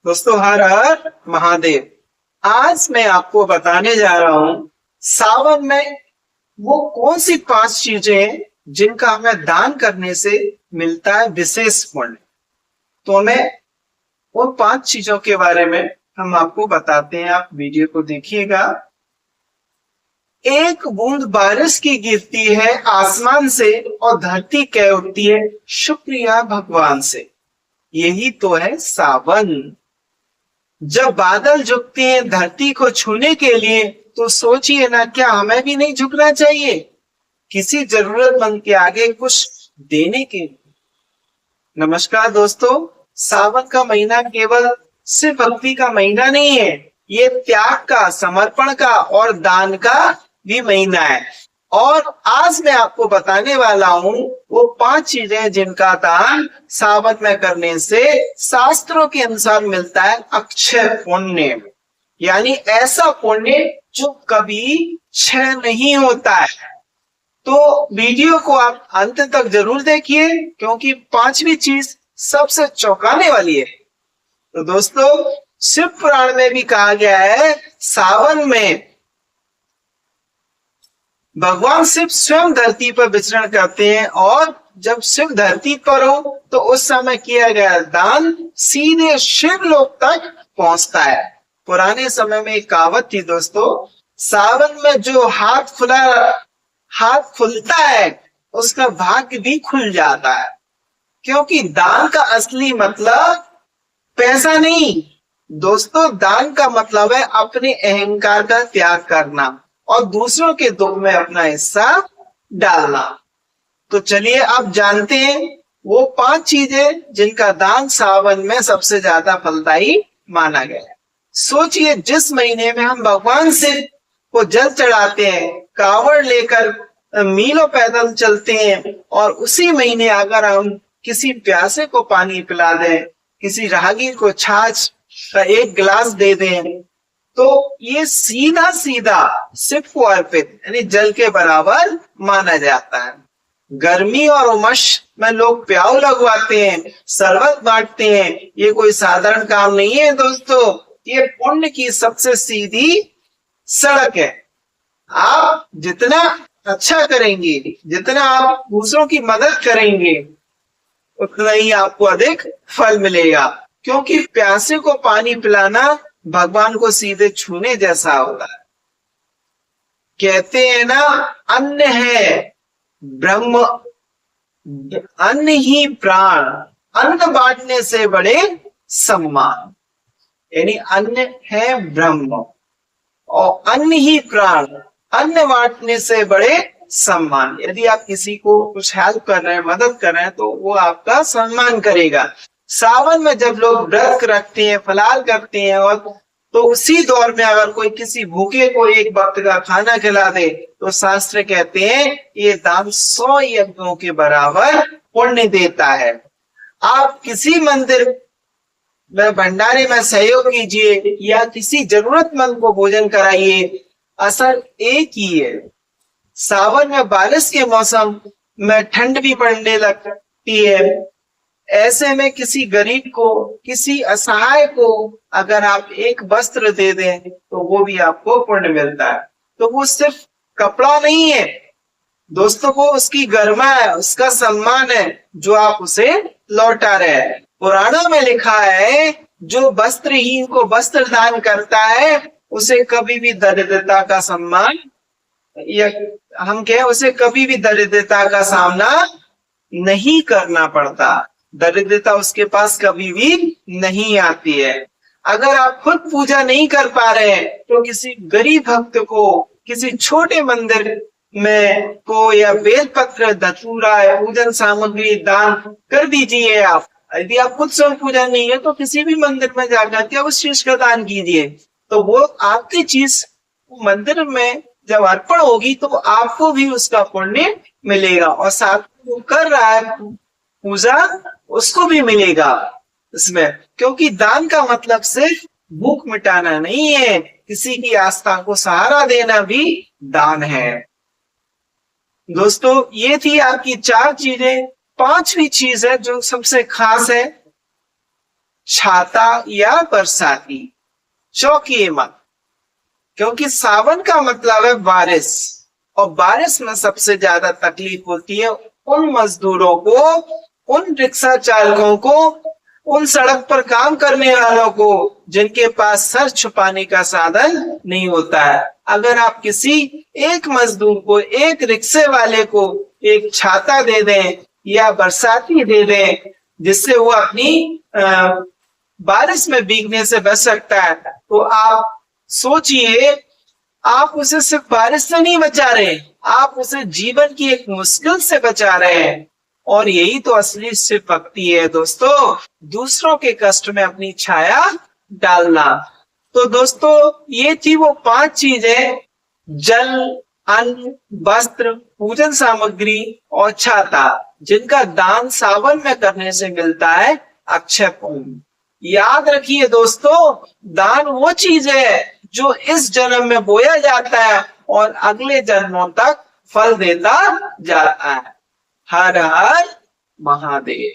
दोस्तों, हर हर महादेव। आज मैं आपको बताने जा रहा हूं सावन में वो कौन सी 5 चीजें हैं जिनका हमें दान करने से मिलता है विशेष पुण्य। तो हमें उन 5 चीजों के बारे में हम आपको बताते हैं। आप वीडियो को देखिएगा। एक बूंद बारिश की गिरती है आसमान से और धरती कह उठती है शुक्रिया भगवान से। यही तो है सावन। जब बादल झुकते हैं धरती को छूने के लिए, तो सोचिए ना, क्या हमें भी नहीं झुकना चाहिए किसी जरूरतमंद के आगे कुछ देने के लिए। नमस्कार दोस्तों, सावन का महीना केवल सिर्फ भक्ति का महीना नहीं है, ये त्याग का, समर्पण का और दान का भी महीना है। और आज मैं आपको बताने वाला हूं वो 5 चीजें जिनका दान सावन में करने से शास्त्रों के अनुसार मिलता है अक्षय पुण्य, यानी ऐसा पुण्य जो कभी क्षय नहीं होता है। तो वीडियो को आप अंत तक जरूर देखिए, क्योंकि 5वीं चीज सबसे चौंकाने वाली है। तो दोस्तों, शिव पुराण में भी कहा गया है सावन में भगवान शिव स्वयं धरती पर विचरण करते हैं, और जब शिव धरती पर हो तो उस समय किया गया दान सीधे शिव लोक तक पहुंचता है। पुराने समय में एक कहावत थी दोस्तों, सावन में जो हाथ खुलता है उसका भाग्य भी खुल जाता है। क्योंकि दान का असली मतलब पैसा नहीं दोस्तों, दान का मतलब है अपने अहंकार का त्याग करना और दूसरों के दुख में अपना हिस्सा डालना। तो चलिए अब जानते हैं वो 5 चीजें जिनका दान सावन में सबसे ज्यादा फलदायी माना गया है। सोचिए, जिस महीने में हम भगवान शिव को जल चढ़ाते हैं, कावड़ लेकर मीलों पैदल चलते हैं, और उसी महीने अगर हम किसी प्यासे को पानी पिला दें, किसी राहगीर को छाछ का एक गिलास दे दें, तो ये सीधा सीधा शिव को अर्पित यानी जल के बराबर माना जाता है। गर्मी और उमस में लोग प्याऊ लगवाते हैं, शरबत बांटते हैं, ये कोई साधारण काम नहीं है दोस्तों, ये पुण्य की सबसे सीधी सड़क है। आप जितना अच्छा करेंगे, जितना आप दूसरों की मदद करेंगे, उतना ही आपको अधिक फल मिलेगा। क्योंकि प्यासे को पानी पिलाना भगवान को सीधे छूने जैसा होगा। कहते हैं ना, अन्न है ब्रह्म, अन्न ही प्राण, अन्न बांटने से बड़े सम्मान। यानी अन्न है ब्रह्म और अन्न ही प्राण, अन्न बांटने से बड़े सम्मान। यदि आप किसी को कुछ हेल्प कर रहे हैं, मदद कर रहे हैं, तो वो आपका सम्मान करेगा। सावन में जब लोग व्रत रखते हैं, फलाहार करते हैं, और तो उसी दौर में अगर कोई किसी भूखे को एक वक्त का खाना खिला दे, तो शास्त्र कहते हैं ये दान 100 यज्ञों के बराबर पुण्य देता है। आप किसी मंदिर में भंडारे में सहयोग कीजिए या किसी जरूरतमंद को भोजन कराइए, असर एक ही है। सावन में बारिश के मौसम में ठंड भी पड़ने लगती है, ऐसे में किसी गरीब को, किसी असहाय को अगर आप एक वस्त्र दे दें, तो वो भी आपको पुण्य मिलता है। तो वो सिर्फ कपड़ा नहीं है दोस्तों, वो उसकी गरिमा है, उसका सम्मान है जो आप उसे लौटा रहे हैं। पुराणों में लिखा है, जो वस्त्रहीन को वस्त्र दान करता है उसे कभी भी दरिद्रता का सम्मान, या हम कहें उसे कभी भी दरिद्रता का सामना नहीं करना पड़ता। दरिद्रता उसके पास कभी भी नहीं आती है। अगर आप खुद पूजा नहीं कर पा रहे हैं, तो किसी गरीब भक्त को किसी छोटे मंदिर में को या बेलपत्र, धतूरा, पूजन सामग्री दान कर दीजिए। आप यदि आप खुद स्वयं पूजा नहीं है, तो किसी भी मंदिर में जाकर के उस चीज का दान कीजिए, तो वो आपकी चीज मंदिर में जब अर्पण होगी तो आपको भी उसका पुण्य मिलेगा, और साथ वो कर रहा है पूजा, उसको भी मिलेगा इसमें। क्योंकि दान का मतलब सिर्फ भूख मिटाना नहीं है, किसी की आस्था को सहारा देना भी दान है। दोस्तों, ये थी आपकी 4 चीजें। 5वीं चीज है जो सबसे खास है, छाता या बरसाती। चौंकिए मत, क्योंकि सावन का मतलब है बारिश, और बारिश में सबसे ज्यादा तकलीफ होती है उन मजदूरों को, उन रिक्शा चालकों को, उन सड़क पर काम करने वालों को जिनके पास सर छुपाने का साधन नहीं होता है। अगर आप किसी एक मजदूर को, एक रिक्शे वाले को एक छाता दे दें या बरसाती दे दें जिससे वो अपनी बारिश में भीगने से बच सकता है, तो आप सोचिए, आप उसे सिर्फ बारिश से नहीं बचा रहे, आप उसे जीवन की एक मुश्किल से बचा रहे हैं। और यही तो असली शिव भक्ति है दोस्तों, दूसरों के कष्ट में अपनी छाया डालना। तो दोस्तों ये थी वो 5 चीजें, जल, अन्न, वस्त्र, पूजन सामग्री और छाता, जिनका दान सावन में करने से मिलता है अक्षय पुण्य। याद रखिए दोस्तों, दान वो चीज है जो इस जन्म में बोया जाता है और अगले जन्मों तक फल देता जाता है। हर हर महादेव।